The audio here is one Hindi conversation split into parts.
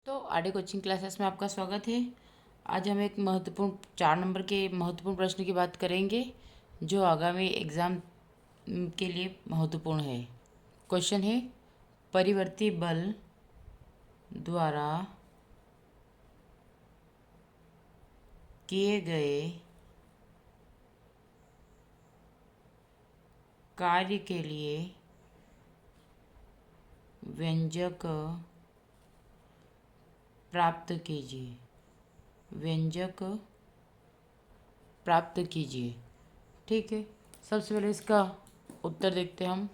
तो आडे कोचिंग क्लासेस में आपका स्वागत है। आज हम एक महत्वपूर्ण 4 नंबर के महत्वपूर्ण प्रश्न की बात करेंगे जो आगामी एग्ज़ाम के लिए महत्वपूर्ण है। क्वेश्चन है, परिवर्ती बल द्वारा किए गए कार्य के लिए व्यंजक प्राप्त कीजिए। व्यंजक प्राप्त कीजिए। ठीक है, सबसे पहले इसका उत्तर देखते हैं हम।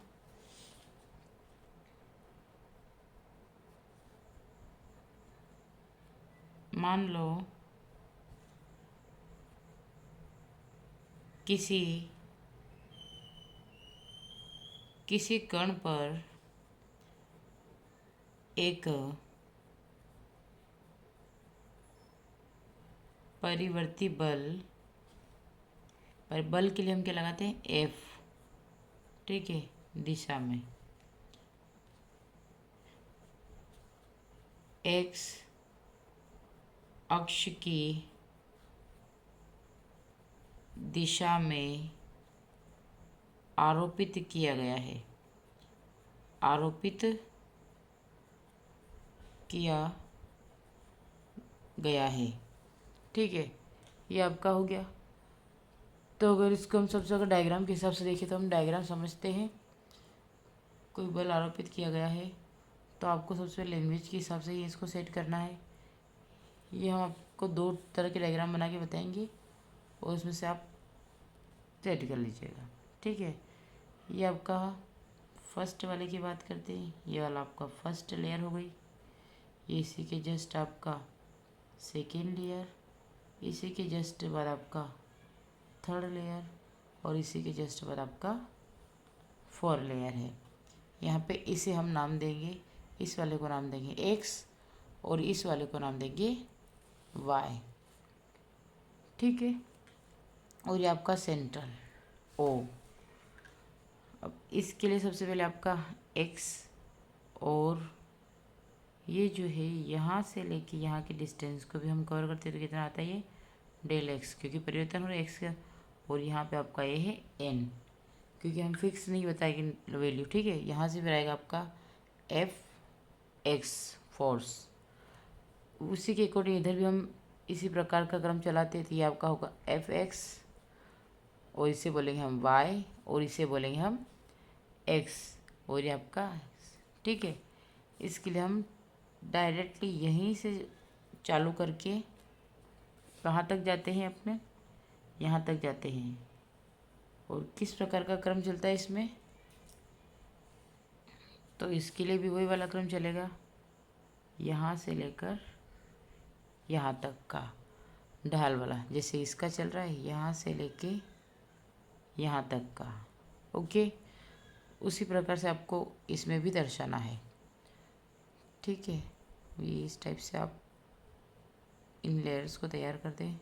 मान लो किसी किसी कण पर एक परिवर्ती बल, पर बल के लिए हम क्या लगाते हैं, एफ। ठीक है, दिशा में एक्स अक्ष की दिशा में आरोपित किया गया है। आरोपित किया गया है। ठीक है, ये आपका हो गया। तो अगर इसको हम सबसे अगर डायग्राम के हिसाब से देखें तो हम डायग्राम समझते हैं। कोई बल आरोपित किया गया है तो आपको सबसे लैंग्वेज के हिसाब से ही इसको सेट करना है। ये हम आपको 2 तरह के डायग्राम बना के बताएंगे और उसमें से आप सेट कर लीजिएगा। ठीक है, ये आपका फर्स्ट वाले की बात करते हैं। ये वाला आपका फर्स्ट लेयर हो गई। ये इसी के जस्ट आपका सेकेंड लेयर, इसी के जस्ट बाद आपका थर्ड लेयर और इसी के जस्ट बाद आपका 4 लेयर है। यहाँ पे इसे हम नाम देंगे, इस वाले को नाम देंगे एक्स और इस वाले को नाम देंगे वाई। ठीक है, और ये आपका सेंट्रल ओ। अब इसके लिए सबसे पहले आपका एक्स और ये जो है यहाँ से लेके यहाँ के डिस्टेंस को भी हम कवर करते हैं तो कितना आता है, ये डेल एक्स, क्योंकि परिवर्तन हो रहा है एक्स का। और यहाँ पे आपका ये है एन, क्योंकि हम फिक्स नहीं बताएंगे वैल्यू। ठीक है, यहाँ से फिर आएगा आपका एफ एक्स फोर्स। उसी के अकॉर्डिंग इधर भी हम इसी प्रकार का क्रम चलाते हैं। तो ये आपका होगा एफ एक्स और इसे बोलेंगे हम वाई और इसे बोलेंगे हम एक्स और ये आपका। ठीक है, इसके लिए हम डायरेक्टली यहीं से चालू करके कहाँ तक जाते हैं, अपने यहाँ तक जाते हैं। और किस प्रकार का क्रम चलता है इसमें, तो इसके लिए भी वही वाला क्रम चलेगा, यहाँ से लेकर यहाँ तक का ढाल वाला, जैसे इसका चल रहा है यहाँ से लेके यहाँ तक का। ओके, उसी प्रकार से आपको इसमें भी दर्शाना है। ठीक है, ये इस टाइप से आप इन लेयर्स को तैयार कर दें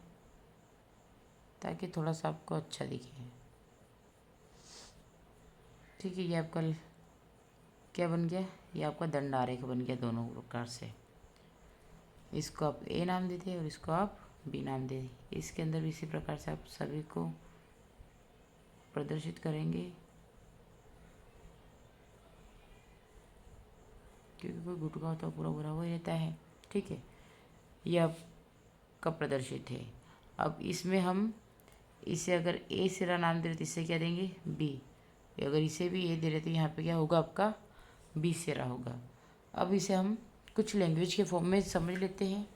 ताकि थोड़ा सा आपको अच्छा दिखे। ठीक है, ये आपका क्या बन गया, ये आपका दंड आरेख बन गया दोनों प्रकार से। इसको आप ए नाम दे दिए और इसको आप बी नाम दे दिए। इसके अंदर भी इसी प्रकार से आप सभी को प्रदर्शित करेंगे, क्योंकि कोई गुटका होता है पूरा भरा हुआ रहता है। ठीक है, ये आपका प्रदर्शित है। अब इसमें हम इसे अगर ए सिरा नाम दे रहे तो इससे क्या देंगे, बी। अगर इसे भी ए दे रहे तो यहाँ पे क्या होगा, आपका बी सिरा होगा। अब इसे हम कुछ लैंग्वेज के फॉर्म में समझ लेते हैं।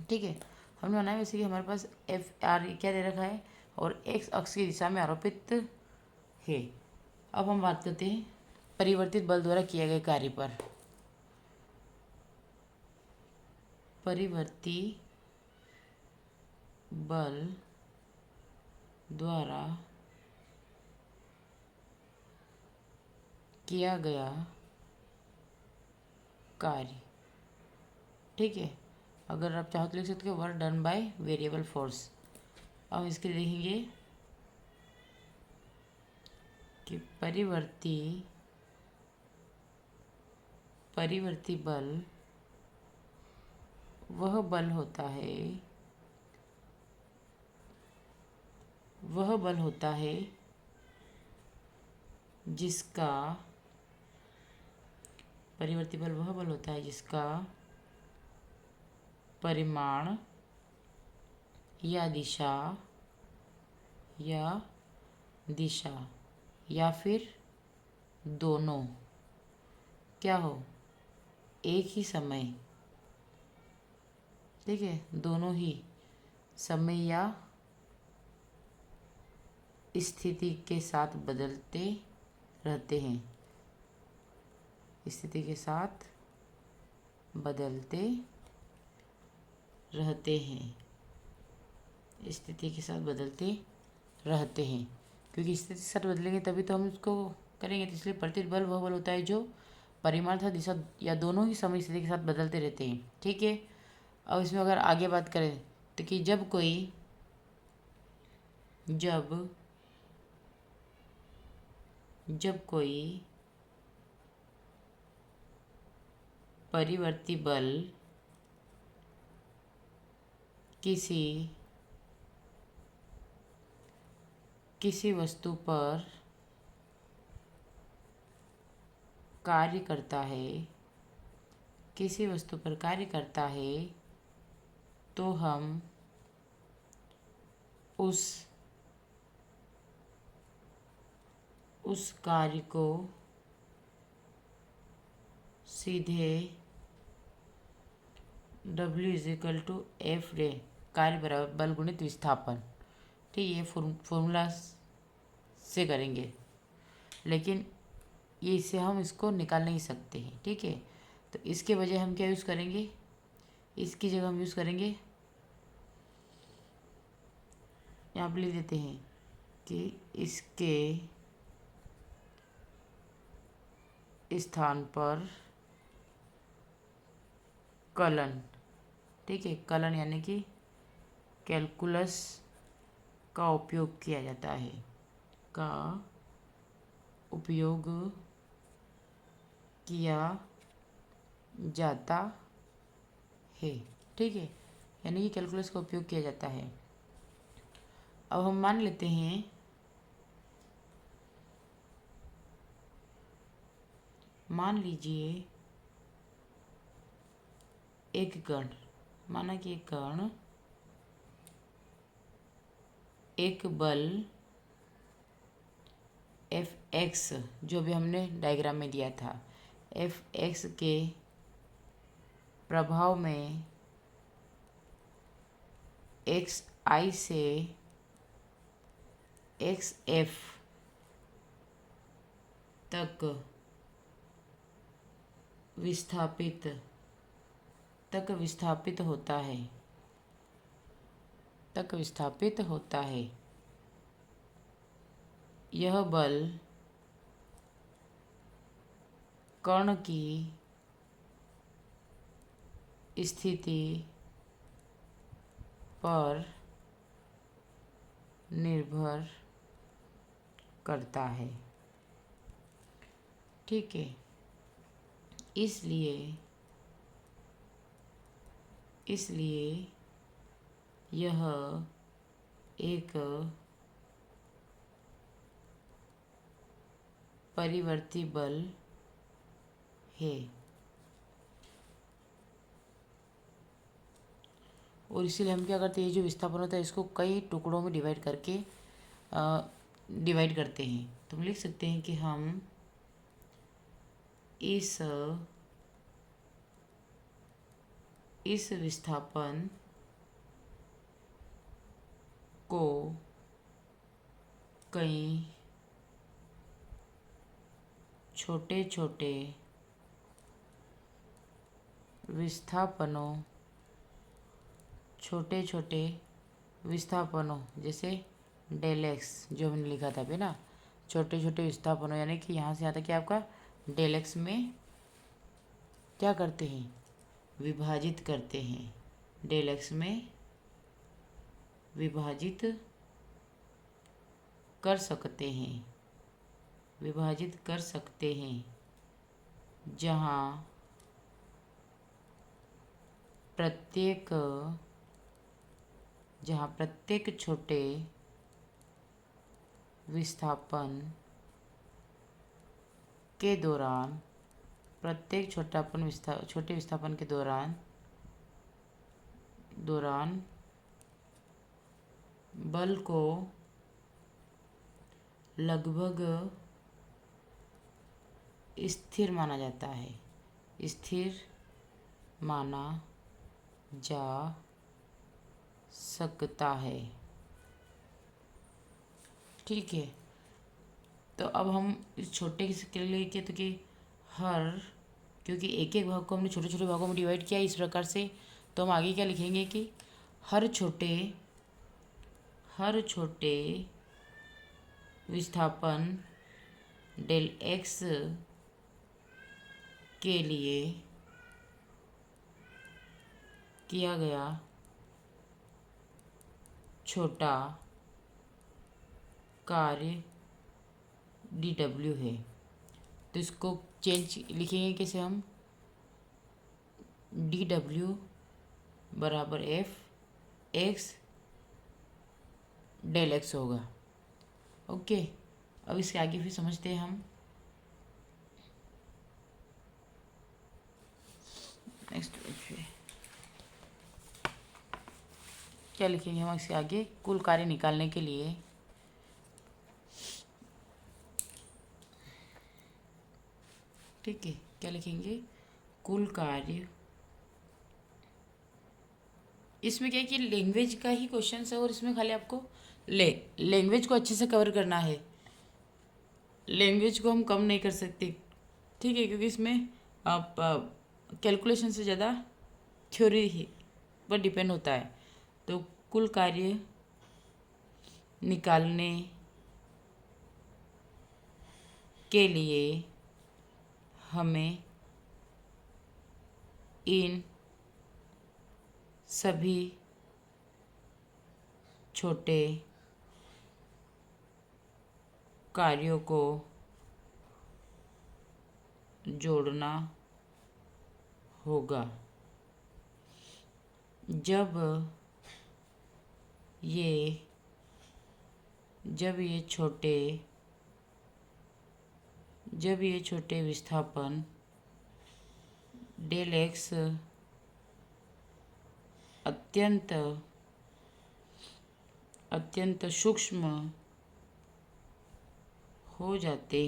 ठीक है, हमने बनाया वैसे कि हमारे पास एफ आर क्या दे रखा है और एक्स अक्ष की दिशा में आरोपित है। अब हम बात करते हैं परिवर्तित बल द्वारा किए गए कार्य पर। परिवर्ती बल द्वारा किया गया कार्य। ठीक है, अगर आप चाहो तो लिख सकते हो work done by variable force. अब इसके लिए लिखेंगे कि परिवर्ती बल वह बल होता है, वह बल होता है जिसका परिवर्ती बल वह बल होता है जिसका परिमाण या दिशा या फिर दोनों क्या हो, एक ही समय, ठीक है, दोनों ही समय या स्थिति के साथ बदलते रहते हैं, स्थिति के साथ बदलते रहते हैं, स्थिति के साथ बदलते रहते हैं, क्योंकि स्थिति के साथ बदलेंगे तभी तो हम उसको करेंगे। तो इसलिए प्रतित बल वह बल होता है जो परिमाण तथा दिशा या दोनों ही समय स्थिति के साथ बदलते रहते हैं, ठीक है। अब इसमें अगर आगे बात करें तो कि जब कोई परिवर्ती बल किसी वस्तु पर कार्य करता है, तो हम उस कार्य को सीधे W = F रे कार्य बराबर बल गुणित विस्थापन, ठीक है, ये फॉर्मूला से करेंगे, लेकिन ये इससे हम इसको निकाल नहीं सकते हैं, ठीक है। तो इसके बजाय हम क्या यूज़ करेंगे, इसकी जगह हम यूज़ करेंगे, यहाँ पर लिख देते हैं कि इसके स्थान पर कलन, ठीक है, कलन यानी कि कैलकुलस का उपयोग किया जाता है, ठीक है, यानी कि कैलकुलस का उपयोग किया जाता है। अब हम मान लेते हैं मान लीजिए एक कण, माना कि एक कण एक बल Fx जो भी हमने डायग्राम में दिया था, Fx के प्रभाव में xi से xf तक विस्थापित होता है। यह बल कण की स्थिति पर निर्भर करता है, ठीक है। इसलिए यह एक परिवर्ती बल है और इसीलिए हम क्या करते हैं, ये जो विस्थापन होता है इसको कई टुकड़ों में डिवाइड करते हैं। तो हम लिख सकते हैं कि हम इस विस्थापन को कई छोटे छोटे विस्थापनों जैसे डेल एक्स जो हमने लिखा था अभी ना, छोटे छोटे विस्थापनों, यानी कि यहाँ से आता कि आपका डेल एक्स में क्या करते हैं, विभाजित करते हैं, डेल एक्स में विभाजित कर सकते हैं, जहाँ प्रत्येक जहाँ प्रत्येक छोटे विस्थापन के दौरान प्रत्येक छोटे विस्थापन के दौरान बल को लगभग स्थिर माना जाता है, स्थिर माना जा सकता है। ठीक है, तो अब हम इस छोटे के लिए क्या, तो कि क्योंकि एक एक भाग को हमने छोटे छोटे भागों में डिवाइड किया इस प्रकार से, तो हम आगे क्या लिखेंगे कि हर छोटे विस्थापन डेल एक्स के लिए किया गया छोटा कार्य dw है। तो इसको चेंज लिखेंगे कैसे हम, dw बराबर एफ एक्स डेल एक्स होगा। ओके, अब इसके आगे फिर समझते हैं हम। नेक्स्ट पे क्या लिखेंगे हम इसके आगे, कुल कार्य निकालने के लिए ठीक है, क्या लिखेंगे, कुल कार्य। इसमें क्या है कि लैंग्वेज का ही क्वेश्चन है और इसमें खाली आपको लैंग्वेज को अच्छे से कवर करना है, लैंग्वेज को हम कम नहीं कर सकते। ठीक है, क्योंकि इसमें आप कैलकुलेशन से ज़्यादा थ्योरी ही पर डिपेंड होता है। तो कुल कार्य निकालने के लिए हमें इन सभी छोटे कार्यों को जोड़ना होगा। जब ये छोटे विस्थापन डेल एक्स अत्यंत सूक्ष्म हो जाते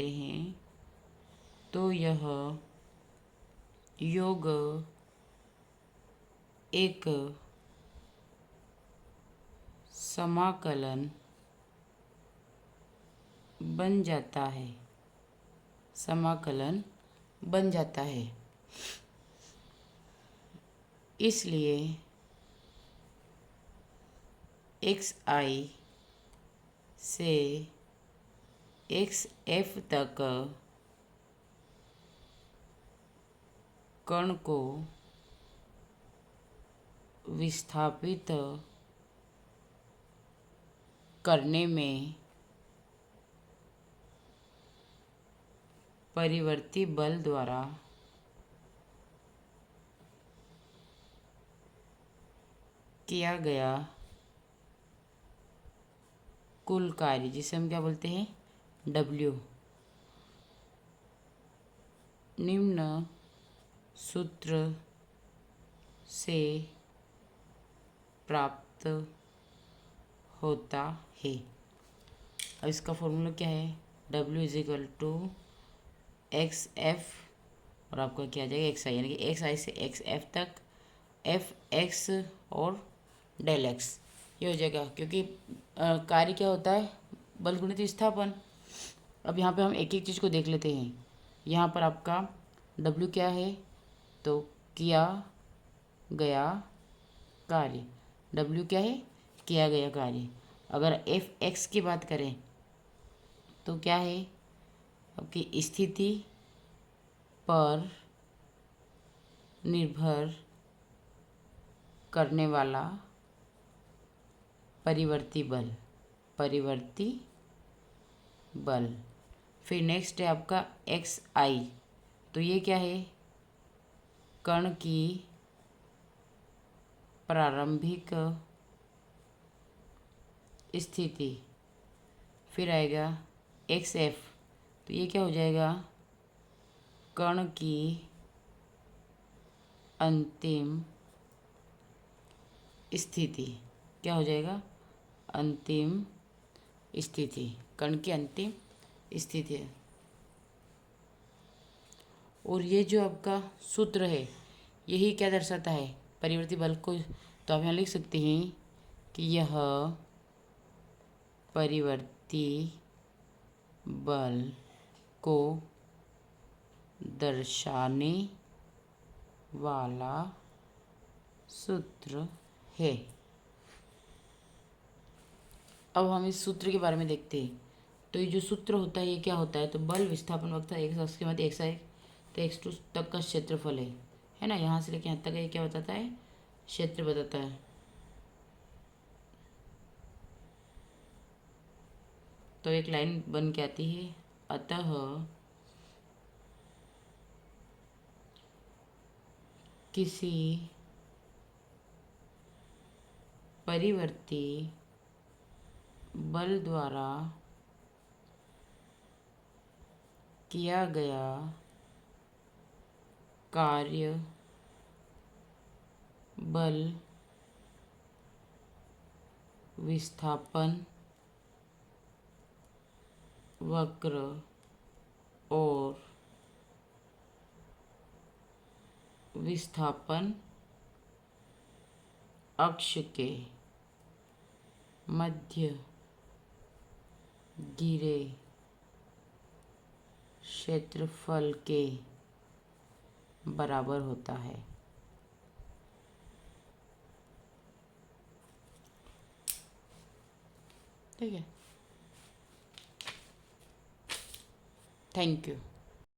हैं तो यह योग एक समाकलन बन जाता है। इसलिए xi से xf तक कण को विस्थापित करने में परिवर्ती बल द्वारा किया गया कुल कार्य, जिसे हम क्या बोलते हैं, W, निम्न सूत्र से प्राप्त होता है। अब इसका फॉर्मूला क्या है, W is equal to X F और आपका क्या आ जाएगा एक्स आई, यानी कि एक्स आई से एक्स एफ तक एफ एक्स और डेल एक्स ये हो जाएगा। क्योंकि कार्य क्या होता है, बल गुणित विस्थापन। अब यहाँ पे हम एक एक चीज़ को देख लेते हैं। यहाँ पर आपका W क्या है, तो किया गया कार्य, W क्या है, किया गया कार्य। अगर एफ एक्स की बात करें तो क्या है, आपकी स्थिति पर निर्भर करने वाला परिवर्ती बल। फिर नेक्स्ट है आपका एक्स आई, तो ये क्या है, कण की प्रारंभिक स्थिति, फिर आएगा XF, तो ये क्या हो जाएगा, कण की अंतिम स्थिति। क्या हो जाएगा, अंतिम स्थिति, कण की अंतिम स्थिति है। और ये जो आपका सूत्र है यही क्या दर्शाता है, परिवर्ती बल को। तो आप यहाँ लिख सकते हैं कि यह परिवर्ती बल को दर्शाने वाला सूत्र है। अब हम इस सूत्र के बारे में देखते हैं। तो ये जो सूत्र होता है ये क्या होता है, तो बल विस्थापन वक्र एक अक्ष के मध्य x1 तो x2 तक का क्षेत्रफल है ना, यहाँ से लेके यहाँ तक ये क्या बताता है, क्षेत्र बताता है। तो एक लाइन बन के आती है, अतः किसी परिवर्ती बल द्वारा किया गया कार्य बल विस्थापन वक्र और विस्थापन अक्ष के मध्य गिरे क्षेत्रफल के बराबर होता है। ठीक है, थैंक यू।